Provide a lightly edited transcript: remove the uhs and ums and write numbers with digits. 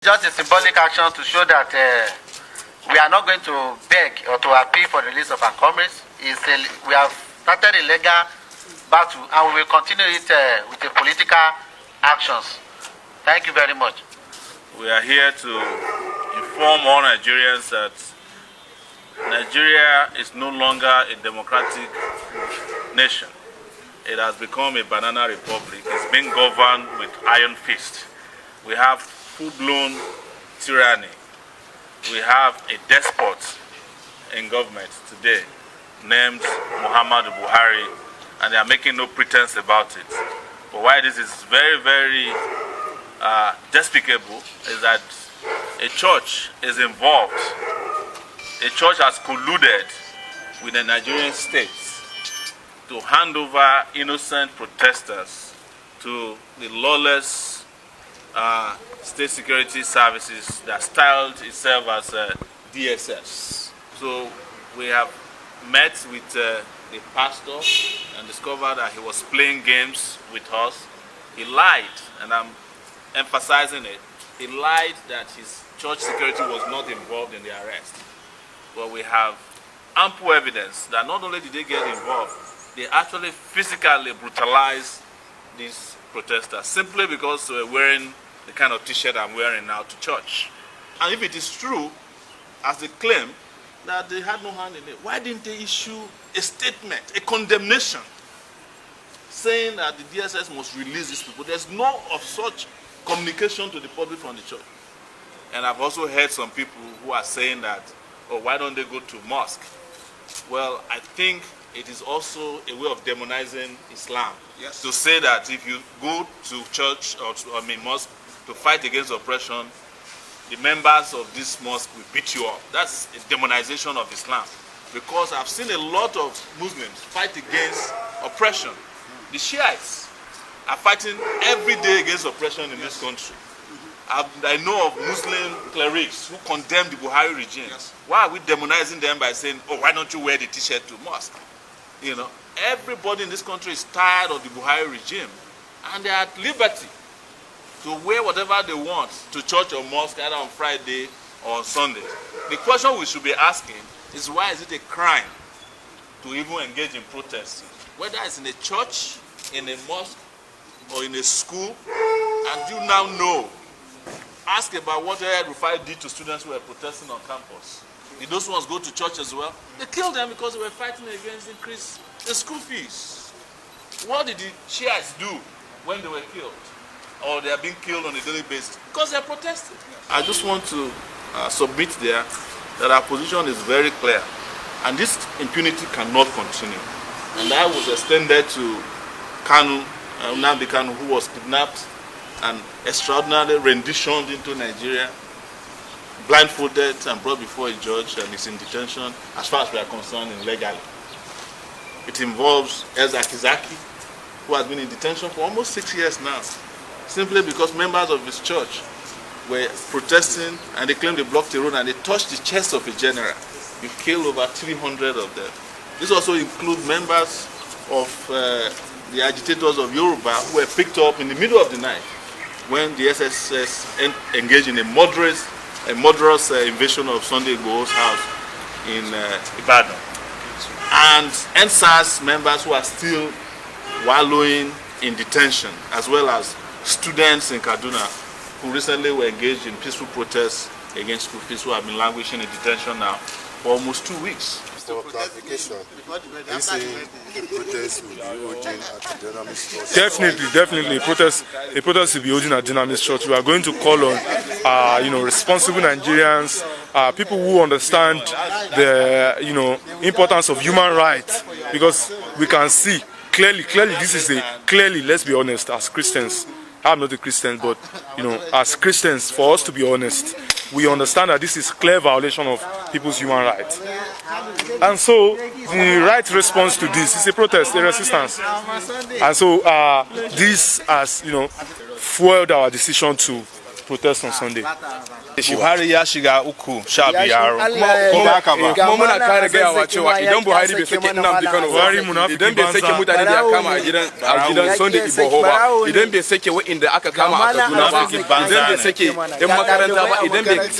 Just a symbolic action to show that we are not going to beg or to appeal for the release of our comrades. We have started a legal battle and we will continue it with the political actions. Thank you very much. We are here to inform all Nigerians that Nigeria is no longer a democratic nation. It has become a banana republic. It's being governed with iron fist. We have full-blown tyranny. We have a despot in government today named Muhammadu Buhari, and they are making no pretense about it. But why this is very, very despicable is that a church is involved. A church has colluded with the Nigerian state to hand over innocent protesters to the lawless state security services that styled itself as DSS. So we have met with the pastor and discovered that he was playing games with us. He lied, and I'm emphasizing it. He lied that his church security was not involved in the arrest. But we have ample evidence that not only did they get involved, they actually physically brutalized these protesters simply because they were wearing the kind of t-shirt I'm wearing now to church. And if it is true, as they claim, that they had no hand in it, why didn't they issue a statement, a condemnation, saying that the DSS must release these people? There's no of such communication to the public from the church. And I've also heard some people who are saying that, oh, why don't they go to mosque? Well, I think it is also a way of demonizing Islam. Yes. To say that if you go to church or mosque to fight against oppression, the members of this mosque will beat you up. That's a demonization of Islam. Because I've seen a lot of Muslims fight against oppression. The Shiites are fighting every day against oppression in this country. I know of Muslim clerics who condemn the Buhari regime. Yes. Why are we demonizing them by saying, oh, why don't you wear the t-shirt to mosque? You know, everybody in this country is tired of the Buhari regime, and they are at liberty to wear whatever they want to church or mosque, either on Friday or on Sunday. The question we should be asking is, why is it a crime to even engage in protesting? Whether it's in a church, in a mosque, or in a school, and you now know. Ask about what El-Rufai did to students who were protesting on campus. Did those ones go to church as well? They killed them because they were fighting against increase in school fees. What did the Shiites do when they were killed? Or they are being killed on a daily basis? Because they are protesting. I just want to submit there that our position is very clear. And this impunity cannot continue. And that was extended to Kanu, Nnamdi Kanu, who was kidnapped and extraordinarily renditioned into Nigeria, blindfolded and brought before a judge, and is in detention as far as we are concerned illegally. It involves Ezakizaki, who has been in detention for almost 6 years now, simply because members of his church were protesting and they claimed they blocked the road and they touched the chest of a general. You killed over 300 of them. This also includes members of the agitators of Yoruba who were picked up in the middle of the night when the SSS engaged in a murderous invasion of Sunday Igboho's house in Ibadan. And NSAS members who are still wallowing in detention, as well as students in Kaduna who recently were engaged in peaceful protests against school fees, who have been languishing in detention now for almost 2 weeks. For clarification, you say a protest will be holding at the Dunamis church? Definitely, a protest will be holding at Dunamis church. We are going to call on, responsible Nigerians, people who understand the, importance of human rights, because we can see clearly. This is clearly. Let's be honest, as Christians. I'm not a Christian, but as Christians, for us to be honest, we understand that this is clear violation of people's human rights. And so the right response to this is a protest, a resistance. And so this has, fueled our decision to protest on Sunday. Buhari ya shiga uku sha biyar. Kuma muna kare gayawa cewa idan Buhari bai sake Nnamdi Kanu idan bai sake mutane da ya kama a gidan Sunday Igboho ba, idan bai sake wa'inda aka kama a Kaduna ba, idan bai sake yan makaranta ba, idan bai